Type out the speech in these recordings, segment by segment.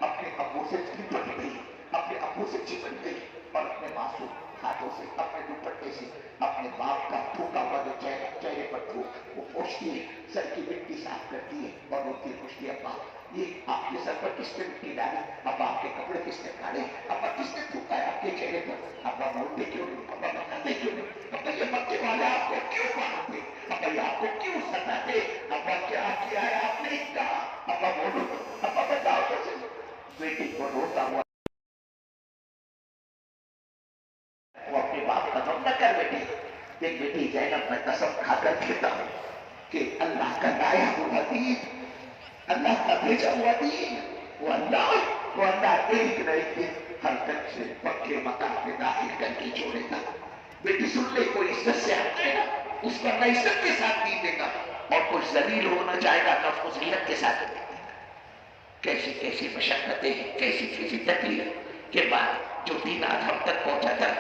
اپنے ابو سے لپٹ گئی، اپنے ابو سے چپٹ گئی اور اپنے معصوم ہاتھوں سے، اپنے دوپٹے سے اپنے باپ کا تھوکا ہوا جو چہرے پر تھوک وہ پوچھتی ہے، سر کی مٹی صاف کرتی ہے اور روتی پوچھتی ہے، ابا یہ آپ کے سر پر کس نے مٹی ڈالی؟ ابا آپ کے کپڑے کس نے کھاڑے؟ ابا کس نے تھوکا ہے آپ کے چہرے پر؟ ابا بولتے کیوں نہیں؟ ابا بتاتے کیوں نہیں؟ ابا یہ مکے والے آپ کو کیوں مارتے؟ ابا یہ آپ کو کیوں ستاتے؟ ابا کیا کیا ہے آپ نے کہا؟ ابا بولو، ابا بتاؤ تو صحیح۔ بیٹی کو روتا ہوا وہ اپنے باپ کا غم نہ کر بیٹی، دیکھ بیٹی زینب میں قسم کھا کر کہتا ہوں کہ اللہ کا لایا ہوا دین، اللہ کا بھیجا ہوا دین، وہ اللہ ایک نہ ایک دن ہر طرف سے پکے مکان میں داخل کر کے چھوڑے گا۔ بیٹی سن لے، کوئی عزت سے آتا ہے نا اس پر نہ عزت کے ساتھ دین دے گا، اور کچھ ذلیل ہونا چاہے گا تو اس کو ذلت کے ساتھ دے گا۔ کیسی کیسی مشقتیں، کیسی کیسی تکلیف کے بعد جو دین آج ہم تک پہنچا تھا،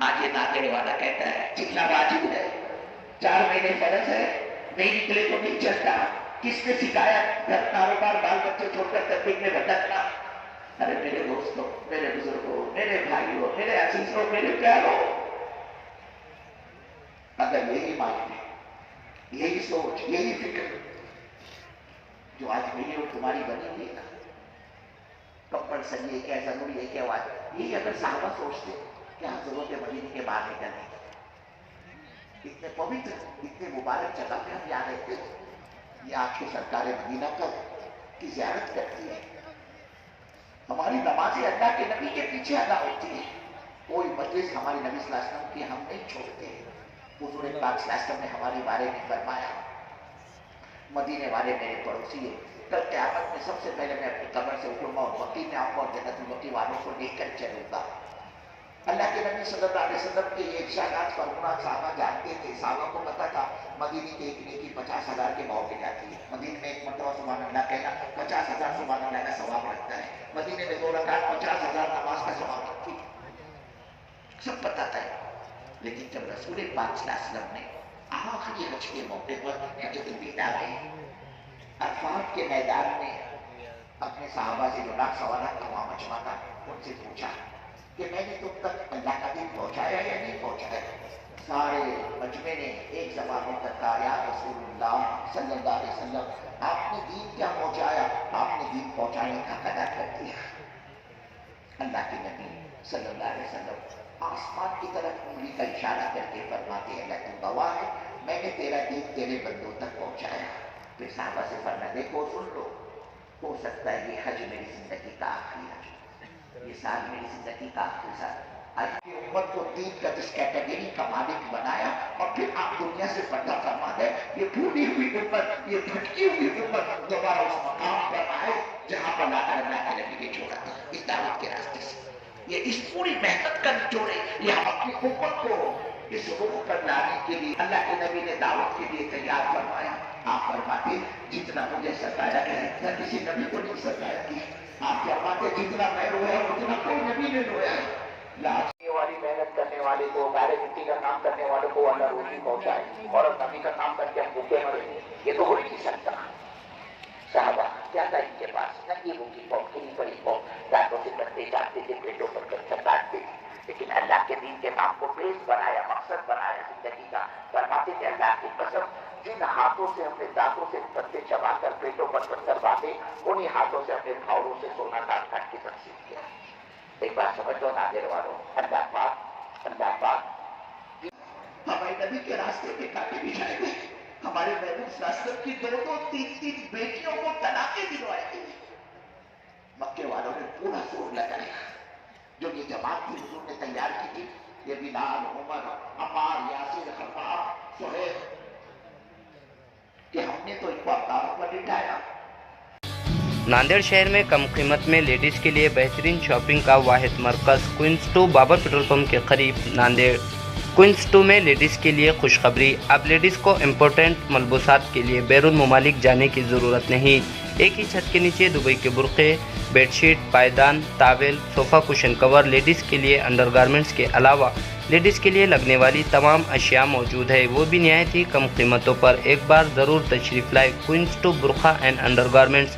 آج یہ ناظرے والا کہتا ہے جتنا واجب ہے 4 مہینے فرض ہے، نہیں نکلے تو نہیں چلتا۔ کس نے سکھایا گھر کاروبار بال بچے چھوڑ کر تبلیغ میں بھٹکنا؟ ارے میرے دوستوں، میرے بزرگوں، میرے بھائیوں، میرے عزیزوں، میرے پیاروں، اگر یہی مانتے، یہی سوچ، یہی فکر جو آج میری اور تمہاری بنی ہوئی نا، کمپلسری ہے کیا، ضروری ہے کیا، یہی اگر صحابہ سوچتے کیا ضرورت ہے مدینے کے باہر نکلنے کی؟ اتنے پوتر، اتنے مبارک جگہ پہ ہم یاد رہتے ہیں۔ یہ آپ کے سرکار مدینہ کی زیارت کرتی ہے، ہماری نمازیں اللہ کے نبی کے پیچھے ادا ہوتی ہے، کوئی مجلس ہمارے نبی صلی اللہ علیہ وسلم کی ہم نہیں چھوڑتے۔ حضور پاک صلی اللہ علیہ وسلم نے ہمارے بارے میں فرمایا، مدینے والے میرے پڑوسی ہیں، کل قیامت میں سب سے پہلے میں اپنی قبر سے اٹھوں گا اور بقی میں آؤں گا اور جنت البقیع والوں کو لے کر چلوں گا۔ اللہ کے نبی صلی اللہ علیہ وسلم کے یہ ارشادات فرمودات صحابہ جانتے تھے، صحابہ کو پتا تھا مدینے کے ایک نیکی 50,000 کے بھاؤ پہ جاتی ہے، مدینے میں ایک مرتبہ سبحان اللہ کہنا 50,000 سبحان اللہ کا ثواب رکھتا ہے، مدینے میں 2 رکعت 50,000 نماز کا ثواب رکھتی ہے، سب پتا تھا۔ لیکن جب رسول پاک صلی اللہ علیہ وسلم نے آخری حج کے موقع پر حجۃ الوداع میں عرفات کے میدان میں اپنے صحابہ سے جو لاکھ سوالات کا وہاں مجمع تھا ان سے پوچھا کہ میں نے تم تک اللہ کا دین پہنچایا یا نہیں پہنچایا؟ سارے مجمع نے ایک زبان میں کہا، یا رسول اللہ صلی اللہ علیہ وسلم آپ نے دین کیا پہنچایا؟ آپ نے دین پہنچانے کا ادا کر دیا۔ اللہ کے نبی صلی اللہ علیہ وسلم آسمان کی طرف انگلی کا اشارہ کر کے فرماتے ہیں، اللہ تم گواہ ہے میں نے تیرا دین تیرے بندوں تک پہنچایا۔ پھر صحابہ سے فرمایا، دیکھو سن لو، ہو سکتا ہے یہ حج میری زندگی کا آخری حج، یہ سال میری زندگی کا آخری سال۔ آج کی امت کو دین کا جس کیٹیگری کا مالک بنایا اور پھر آپ دنیا سے پردہ فرما دیں، یہ بھولی ہوئی امت، یہ بھٹکی ہوئی امت دوبارہ اس مقام پر آئے جہاں پر اللہ کے نبی نے چھوڑا تھا، اس دعوت کے راستے سے۔ یہ اس پوری محنت کا نچوڑ ہے، یہ ہم اپنی امت کو اس رخ پر لانے کے لیے اللہ کے نبی نے دعوت کے لیے تیار فرمایا۔ آپ فرماتے جتنا مجھے ستایا ہے کسی نبی کو نہیں ستایا کیا، آپ فرماتے جتنا میں رویا اتنا کوئی نبی نے رویا ہے۔ لاجنے والی محنت کرنے والے کو، گارے مٹی کا کام کرنے والوں کو اللہ روزی پہنچائے، اور اب نبی کا کام کر کے ہم بھوکے مرے، یہ تو ہو ہی نہیں سکتا۔ صحابہ کیا تھا ان کے پاس؟ ننگی بھوکی قوم، کھلی پڑی قوم، دانتوں سے کرتے جاتے تھے، پیٹوں پر کر کاٹتے تھے، لیکن اللہ کے دین کے کام کو بیس بنایا، مقصد بنایا زندگی کا۔ فرماتے تھے اللہ کی قسم جن ہاتھوں سے ہم نے دانتوں سے پتے چبا کر پیٹوں پر پتھر باندھے، انہی ہاتھوں سے اپنے بھاؤں سے سونا کاٹ کاٹ کے تقسیم کیا۔ ایک بات سمجھ لو ناظر والوں، اللہ پاک ہمارے نبی کے راستے پہ کاٹے بچھائے گئے، ہمارے محبوب صلی اللہ علیہ وسلم کی 2 3 بیٹیوں کو طلاقیں دلوائے گئے۔ مکے والوں نے پورا زور لگایا، جو یہ جماعت تھی حضور نے تیار کی تھی، یہ بلال، عمر، عمار، یاسر، خباب، سہیل، کہ ہم نے تو ان کو اقداموں پر لٹایا۔ ناندیڑ شہر میں کم قیمت میں لیڈیز کے لیے بہترین شاپنگ کا واحد مرکز کوئنز 2 بابر پیٹرول پمپ کے قریب ناندیڑ۔ کوئنز 2 میں لیڈیز کے لیے خوشخبری، اب لیڈیز کو امپورٹنٹ ملبوسات کے لیے بیرون ممالک جانے کی ضرورت نہیں۔ ایک ہی چھت کے نیچے دبئی کے برقعے، بیڈ شیٹ، پائیدان، ٹاول، صوفہ کشن کور، لیڈیز کے لیے انڈر گارمنٹس کے علاوہ لیڈیز کے لیے لگنے والی تمام اشیاء موجود ہے، وہ بھی نہایت ہی کم قیمتوں پر۔ ایک بار ضرور تشریف لائے کوئنز 2 برقع اینڈ انڈر گارمنٹس،